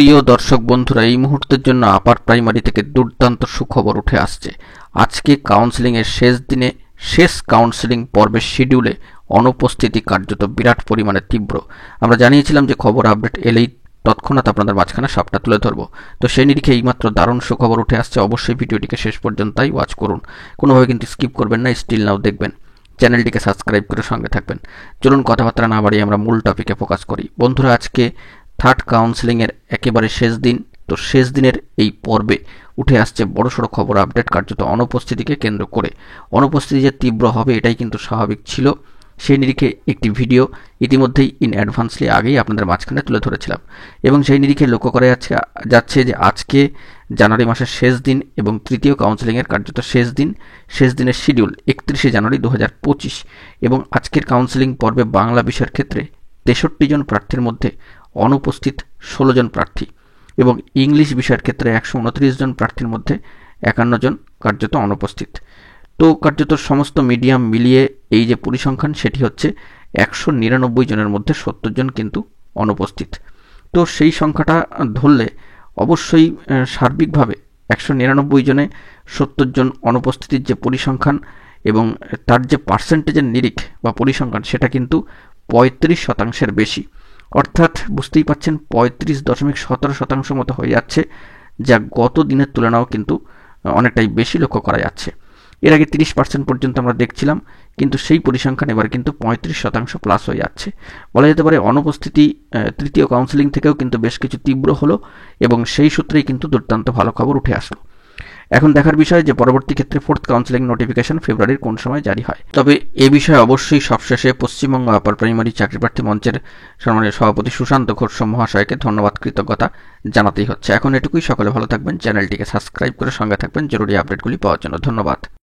প্রিয় দর্শক বন্ধুরা, এই মুহূর্তের জন্য আপার প্রাইমারি থেকে দুর্দান্ত সুখবর উঠে আসছে। আজকে কাউন্সেলিংয়ের শেষ দিনে শেষ কাউন্সেলিং পর্বের শিডিউলে অনুপস্থিতি কার্যত বিরাট পরিমাণে তীব্র। আমরা জানিয়েছিলাম যে খবর আপডেট এলেই তৎক্ষণাৎ আপনাদের মাঝখানে সবটা তুলে ধরবো। তো সেই নিরিখে এইমাত্র দারুণ সুখবর উঠে আসছে। অবশ্যই ভিডিওটিকে শেষ পর্যন্তই ওয়াচ করুন, কোনোভাবে কিন্তু স্কিপ করবেন না, স্টিল নাও দেখবেন, চ্যানেলটিকে সাবস্ক্রাইব করে সঙ্গে থাকবেন। চলুন কথাবার্তা না বাড়িয়ে আমরা মূল টপিকে ফোকাস করি। বন্ধুরা, আজকে থার্ড কাউন্সেলিংয়ের একেবারে শেষ দিন। তো শেষ দিনের এই পর্বে উঠে আসছে বড়সড় খবর আপডেট কার্যত অনুপস্থিতিকে কেন্দ্র করে। অনুপস্থিতি যে তীব্র হবে এটাই কিন্তু স্বাভাবিক ছিল। সেই নিরিখে একটি ভিডিও ইতিমধ্যেই ইন অ্যাডভান্সলি আগেই আপনাদের মাঝখানে তুলে ধরেছিলাম, এবং সেই নিরিখে লক্ষ্য করা যাচ্ছে যে আজকে জানুয়ারি মাসের শেষ দিন এবং তৃতীয় কাউন্সেলিংয়ের কার্যত শেষ দিনের শিডিউল 31শে জানুয়ারি 2025। এবং আজকের কাউন্সেলিং পর্বে বাংলা বিষয়ের ক্ষেত্রে 63 জন প্রার্থীর মধ্যে অনুপস্থিত 16 জন প্রার্থী, এবং ইংলিশ বিষয়ের ক্ষেত্রে 129 জন প্রার্থীর মধ্যে 51 জন কার্যত অনুপস্থিত। তো কার্যত সমস্ত মিডিয়াম মিলিয়ে এই যে পরিসংখ্যান সেটি হচ্ছে 199 জনের মধ্যে 70 জন কিন্তু অনুপস্থিত। তো সেই সংখ্যাটা ধরলে অবশ্যই সার্বিকভাবে 199 জনে 70 জন অনুপস্থিতির যে পরিসংখ্যান এবং তার যে পার্সেন্টেজের নিরিখ বা পরিসংখ্যান সেটা কিন্তু 35% বেশি। অর্থাৎ বুঝতেই পাচ্ছেন 35.17% মতো হয়ে যাচ্ছে, যা গত দিনের তুলনাও কিন্তু অনেকটাই বেশি লক্ষ্য করা যাচ্ছে। এর আগে 30% পর্যন্ত আমরা দেখছিলাম, কিন্তু সেই পরিসংখ্যান এবার কিন্তু 35% প্লাস হয়ে যাচ্ছে। বলা যেতে পারে অনুপস্থিতি তৃতীয় কাউন্সেলিং থেকেও কিন্তু বেশ কিছু তীব্র হলো, এবং সেই সূত্রেই কিন্তু দুর্দান্ত ভালো খবর উঠে আসলো। এখন দেখার বিষয় যে পরবর্তী ক্ষেত্রে ফোর্থ কাউন্সেলিং নোটিফিকেশন ফেব্রুয়ারির কোন সময় জারি হয়। তবে এ বিষয়ে অবশ্যই সবশেষে পশ্চিমবঙ্গ আপার প্রাইমারি চাকরিপ্রার্থী মঞ্চের সম্মানীয় সভাপতি সুশান্ত ঘোষ মহাশয়কে ধন্যবাদ কৃতজ্ঞতা জানাতেই হচ্ছে। এখন এটুকুই, সকলে ভালো থাকবেন, চ্যানেলটিকে সাবস্ক্রাইব করে সঙ্গে থাকবেন জরুরি আপডেটগুলি পাওয়ার জন্য। ধন্যবাদ।